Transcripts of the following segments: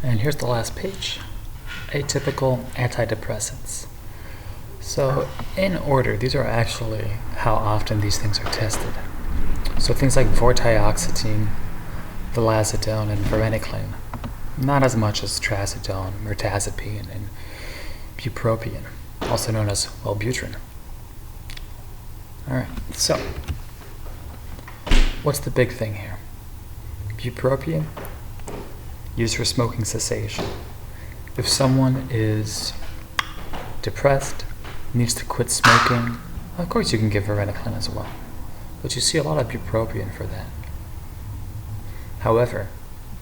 And here's the last page. Atypical antidepressants. So in order, these are actually how often these things are tested. So things like vortioxetine, vilazodone, and varenicline. Not as much as trazzodone, mirtazapine, and bupropion, also known as Wellbutrin. Alright, so what's the big thing here? Bupropion, used for smoking cessation. If someone is depressed, needs to quit smoking, of course you can give varenicline as well. But you see a lot of bupropion for that. However,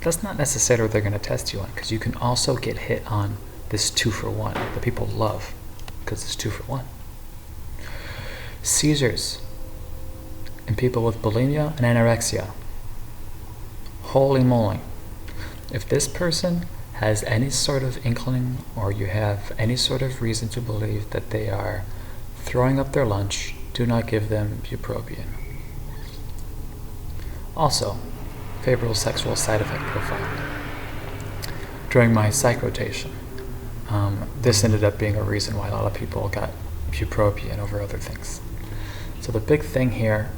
that's not necessarily what they're going to test you on, because you can also get hit on this 2-for-1 that people love, because it's 2-for-1. Seizures in people with bulimia and anorexia. Holy moly. If this person has any sort of inkling, or you have any sort of reason to believe that they are throwing up their lunch, do not give them bupropion. Also, favorable sexual side effect profile. During my psych rotation, this ended up being a reason why a lot of people got bupropion over other things. So the big thing here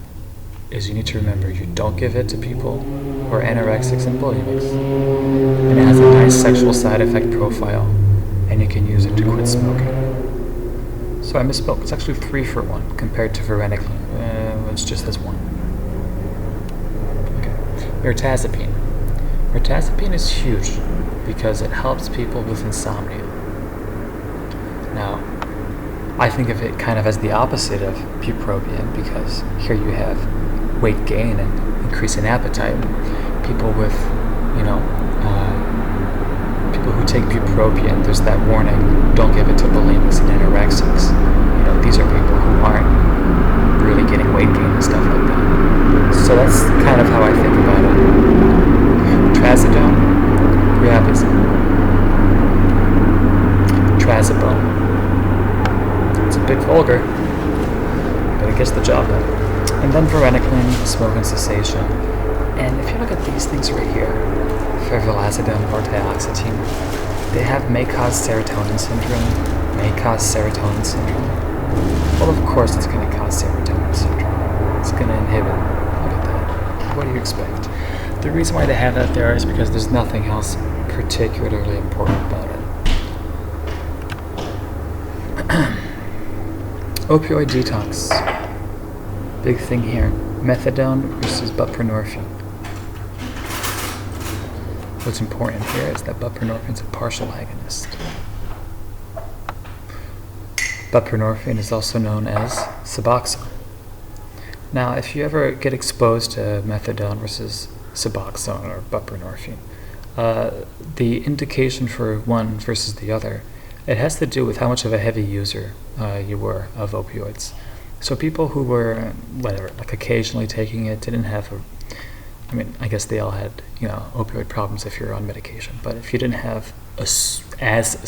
is you need to remember you don't give it to people who are anorexics and bulimics. And it has a nice sexual side effect profile, and you can use it to quit smoking. So I misspoke. It's actually 3-for-1 compared to varenicline, which just has 1. Mirtazapine. Mirtazapine is huge because it helps people with insomnia. Now, I think of it kind of as the opposite of bupropion, because here you have weight gain and increase in appetite. People with, people who take bupropion, there's that warning, don't give it to bulimics and anorexics. These are people who aren't really getting weight gain and stuff like that. So that's kind of how I think about it. Trazzodone, priapism. Trazzodone. It's a bit vulgar, but it gets the job done. And then varenicline, smoking cessation. And if you look at these things right here, for vilazodone, vortioxetine, they may cause serotonin syndrome, may cause serotonin syndrome. Well, of course it's going to cause serotonin syndrome. It's going to inhibit. Look at that. What do you expect? The reason why they have that there is because there's nothing else particularly important about it. Opioid detox. Big thing here. Methadone versus buprenorphine. What's important here is that buprenorphine is a partial agonist. Buprenorphine is also known as Suboxone. Now, if you ever get exposed to methadone versus Suboxone or buprenorphine, the indication for one versus the other, it has to do with how much of a heavy user you were of opioids. So people who were, occasionally taking it didn't have I guess they all had, opioid problems if you're on medication. But if you didn't have as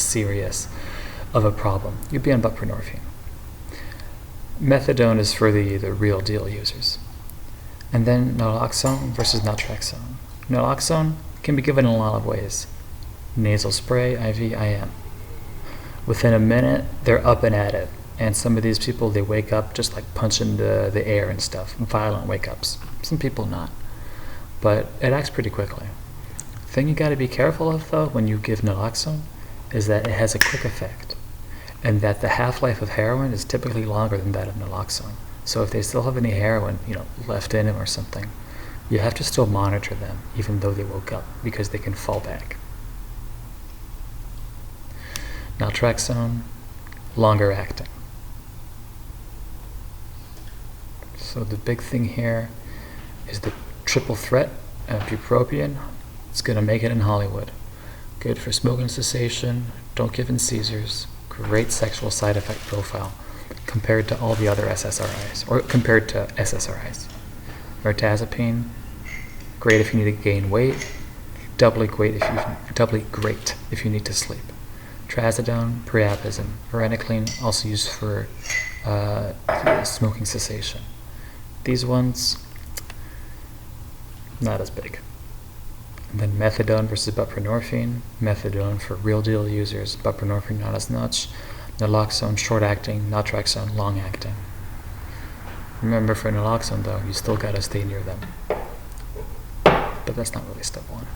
serious of a problem, you'd be on buprenorphine. Methadone is for the real deal users. And then naloxone versus naltrexone. Naloxone can be given in a lot of ways. Nasal spray, IV, IM. Within a minute, they're up and at it. And some of these people, they wake up just like punching the air and stuff. Violent wake-ups. Some people not. But it acts pretty quickly. The thing you got to be careful of, though, when you give naloxone, is that it has a quick effect. And that the half-life of heroin is typically longer than that of naloxone. So if they still have any heroin, left in them or something, you have to still monitor them, even though they woke up, because they can fall back. Naltrexone, longer acting. So the big thing here is the triple threat of bupropion. It's going to make it in Hollywood. Good for smoking cessation, don't give in seizures, great sexual side effect profile compared to all the other SSRIs, or compared to SSRIs. Mirtazapine, great if you need to gain weight, doubly great if you need to sleep. Trazzodone, priapism. Varenicline, also used for smoking cessation. These ones, not as big. And then methadone versus buprenorphine. Methadone for real deal users, buprenorphine not as much. Naloxone short acting, naltrexone long acting. Remember, for naloxone though, you still gotta stay near them. But that's not really step one.